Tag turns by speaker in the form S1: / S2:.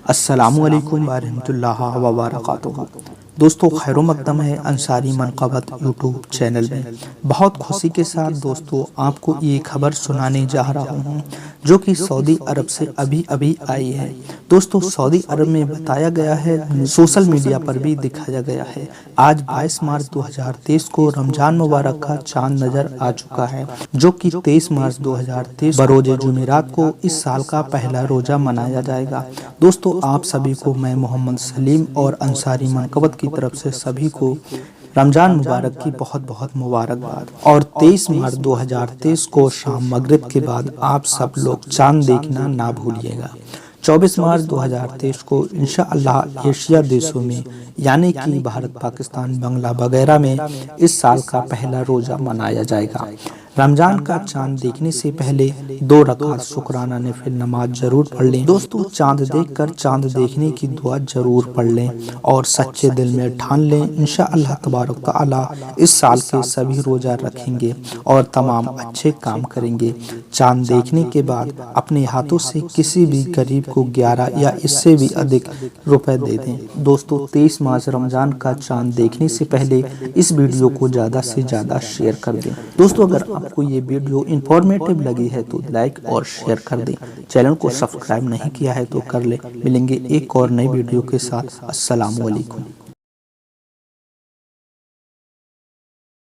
S1: السلام علیکم ورحمۃ اللہ وبرکاتہ۔ دوستو خیر و مقدم ہے انصاری منقبت یوٹیوب چینل میں۔ بہت خوشی کے ساتھ دوستو آپ کو یہ خبر سنانے جا رہا ہوں جو کہ سعودی عرب سے ابھی آئی ہے۔ دوستو سعودی عرب میں بتایا گیا ہے، سوشل میڈیا پر بھی دکھایا گیا ہے، آج 22 مارچ 2023 کو رمضان مبارک کا چاند نظر آ چکا ہے، جو کہ 23 مارچ 2023 بروز جمعرات کو اس سال کا پہلا روزہ منایا جائے گا۔ دوستو آپ سبھی کو میں محمد سلیم اور انصاری منقبت کی طرف سے سبھی کو رمضان مبارک کی بہت مبارکباد۔ اور 23 مارچ 2023 کو شام مغرب کے بعد آپ سب لوگ چاند دیکھنا نہ بھولیے گا۔ 24 مارچ 2023 کو انشاءاللہ ایشیا دیشوں میں یعنی کہ بھارت، پاکستان، بنگلہ وغیرہ میں اس سال کا پہلا روزہ منایا جائے گا۔ رمضان کا چاند دیکھنے سے پہلے 2 رکعت شکرانہ نفل نماز ضرور پڑھ لیں۔ دوستو چاند دیکھ کر چاند دیکھنے کی دعا ضرور پڑھ لیں اور سچے دل میں ٹھان لیں انشاءاللہ تبارک تعالی اس سال کے سبھی روزہ رکھیں گے اور تمام اچھے کام کریں گے۔ چاند دیکھنے کے بعد اپنے ہاتھوں سے کسی بھی غریب کو 11 یا اس سے بھی ادھک روپے دے دیں۔ دوستو 23 مارچ رمضان کا چاند دیکھنے سے پہلے اس ویڈیو کو زیادہ سے زیادہ شیئر کر دیں۔ دوستو اگر آپ کو یہ ویڈیو انفارمیٹیو لگی ہے تو لائک اور شیئر کر دیں۔ چینل کو سبسکرائب نہیں کیا ہے تو کر لیں۔ ملیں گے ایک اور نئی ویڈیو کے ساتھ۔ السلام علیکم۔